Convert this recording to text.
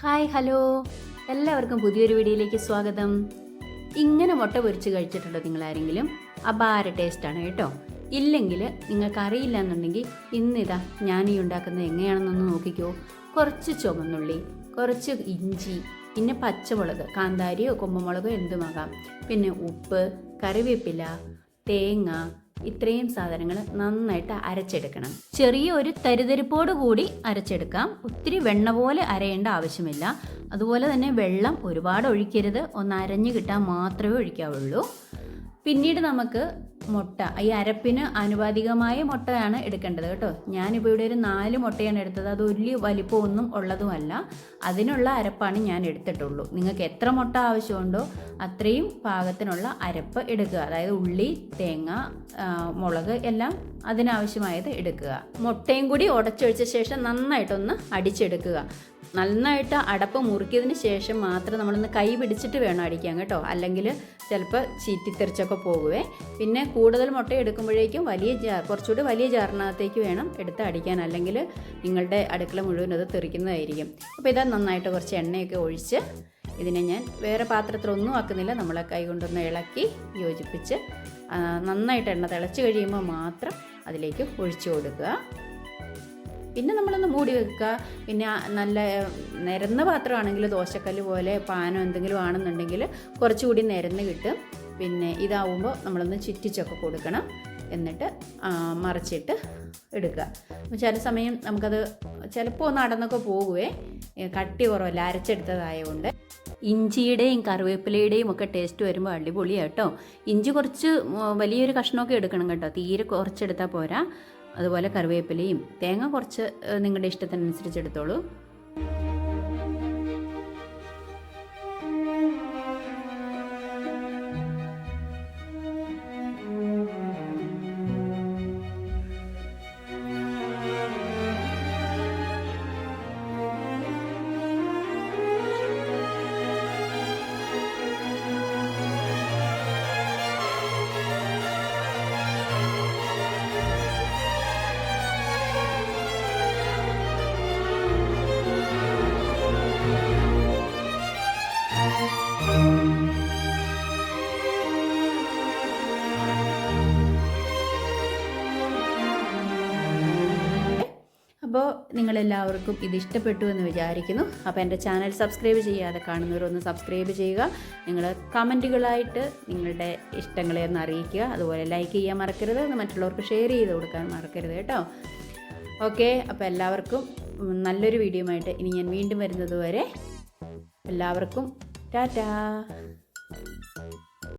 Hi hello, എല്ലാവർക്കും പുതിയൊരു വീഡിയോയിലേക്ക് സ്വാഗതം. ഇങ്ങനെ മുട്ട പൊരിച്ച് കഴിച്ചിട്ടുണ്ടോ നിങ്ങളാരെങ്കിലും? അപാര ടേസ്റ്റാണ് കേട്ടോ. ഇല്ലെങ്കിൽ നിങ്ങൾക്ക് അറിയില്ല എന്നുണ്ടെങ്കിൽ ഇന്നിതാ ഞാൻ ഈ ഉണ്ടാക്കുന്നത് എങ്ങനെയാണെന്നൊന്ന് നോക്കിക്കോ. കുറച്ച് ചുവന്നുള്ളി, കുറച്ച് ഇഞ്ചി, പിന്നെ പച്ചമുളക്, കാന്താരിയോ കൊമ്പുമുളകോ എന്തുമാകാം, പിന്നെ ഉപ്പ്, കറിവേപ്പില, തേങ്ങ, ഇത്രയും സാധനങ്ങൾ നന്നായിട്ട് അരച്ചെടുക്കണം. ചെറിയ ഒരു തരിതരിപ്പോട് കൂടി അരച്ചെടുക്കാം. ഒത്തിരി വെണ്ണ പോലെ അരയേണ്ട ആവശ്യമില്ല. അതുപോലെ തന്നെ വെള്ളം ഒരുപാട് ഒഴിക്കരുത്, ഒന്ന് അരഞ്ഞു കിട്ടാൻ മാത്രമേ ഒഴിക്കാവുള്ളൂ. പിന്നീട് നമുക്ക് മുട്ട, ഈ അരപ്പിന് ആനുപാതികമായ മുട്ടയാണ് എടുക്കേണ്ടത് കേട്ടോ. ഞാനിപ്പോൾ ഇവിടെ ഒരു 4 മുട്ടയാണ് എടുത്തത്. അത് വലിയ വലിപ്പമൊന്നും ഉള്ളതുമല്ല. അതിനുള്ള അരപ്പാണ് ഞാൻ എടുത്തിട്ടുള്ളൂ. നിങ്ങൾക്ക് എത്ര മുട്ട ആവശ്യമുണ്ടോ അത്രയും പാകത്തിനുള്ള അരപ്പ് എടുക്കുക. അതായത് ഉള്ളി, തേങ്ങ, മുളക് എല്ലാം അതിനാവശ്യമായത് എടുക്കുക. മുട്ടയും കൂടി ഉടച്ചൊഴിച്ച ശേഷം നന്നായിട്ടൊന്ന് അടിച്ചെടുക്കുക. നന്നായിട്ട് അടപ്പ് മുറുക്കിയതിന് ശേഷം മാത്രം നമ്മളൊന്ന് കൈ പിടിച്ചിട്ട് വേണം അടിക്കാൻ കേട്ടോ. അല്ലെങ്കിൽ ചിലപ്പോൾ ചീറ്റിത്തെറിച്ചൊക്കെ പോകുവേ. പിന്നെ കൂടുതൽ മുട്ട എടുക്കുമ്പോഴേക്കും കുറച്ചുകൂടി വലിയ ജാറിനകത്തേക്ക് വേണം എടുത്ത് അടിക്കാൻ, അല്ലെങ്കിൽ നിങ്ങളുടെ അടുക്കള മുഴുവൻ അത് തെറിക്കുന്നതായിരിക്കും. അപ്പോൾ ഇതാ നന്നായിട്ട് കുറച്ച് എണ്ണയൊക്കെ ഒഴിച്ച് ഇതിനെ ഞാൻ വേറെ പാത്രത്തിലൊന്നും ആക്കുന്നില്ല. നമ്മളെ കൈ കൊണ്ടൊന്ന് ഇളക്കി യോജിപ്പിച്ച് നന്നായിട്ട് എണ്ണ തിളച്ച് കഴിയുമ്പോൾ മാത്രം അതിലേക്ക് ഒഴിച്ചു കൊടുക്കുക. പിന്നെ നമ്മളൊന്ന് മൂടി വെക്കുക. പിന്നെ നല്ല നിരന്ന പാത്രമാണെങ്കിൽ ദോശക്കല്ല് പോലെ പാനോ എന്തെങ്കിലും ആണെന്നുണ്ടെങ്കിൽ കുറച്ചുകൂടി നിരന്ന് കിട്ടും. പിന്നെ ഇതാവുമ്പോൾ നമ്മളൊന്ന് ചുറ്റിച്ചൊക്കെ കൊടുക്കണം. എന്നിട്ട് മറിച്ചിട്ട് എടുക്കുക. ചില സമയം നമുക്കത് ചിലപ്പോൾ ഒന്ന് അടന്നൊക്കെ പോകുവേ, കട്ടി കുറവല്ല അരച്ചെടുത്തതായതുകൊണ്ട്. ഇഞ്ചിയുടെയും കറിവേപ്പിലയുടെയും ഒക്കെ ടേസ്റ്റ് വരുമ്പോൾ അടിപൊളിയാണ് കേട്ടോ. ഇഞ്ചി കുറച്ച് വലിയൊരു കഷ്ണമൊക്കെ എടുക്കണം കേട്ടോ, തീരെ കുറച്ചെടുത്താൽ പോരാ. അതുപോലെ കറിവേപ്പിലയും, തേങ്ങ കുറച്ച് നിങ്ങളുടെ ഇഷ്ടത്തിനനുസരിച്ച് എടുത്തോളൂ. അപ്പോൾ നിങ്ങളെല്ലാവർക്കും ഇത് ഇഷ്ടപ്പെട്ടു എന്ന് വിചാരിക്കുന്നു. അപ്പോൾ എൻ്റെ ചാനൽ സബ്സ്ക്രൈബ് ചെയ്യാതെ കാണുന്നവരൊന്ന് സബ്സ്ക്രൈബ് ചെയ്യുക. നിങ്ങൾ കമൻറ്റുകളായിട്ട് നിങ്ങളുടെ ഇഷ്ടങ്ങളെ ഒന്ന് അറിയിക്കുക. അതുപോലെ ലൈക്ക് ചെയ്യാൻ മറക്കരുത്, മറ്റുള്ളവർക്ക് ഷെയർ ചെയ്ത് കൊടുക്കാൻ മറക്കരുത് കേട്ടോ. ഓക്കെ, അപ്പോൾ എല്ലാവർക്കും നല്ലൊരു വീഡിയോയുമായിട്ട് ഇനി ഞാൻ വീണ്ടും വരുന്നത് വരെ എല്ലാവർക്കും ടാറ്റാ.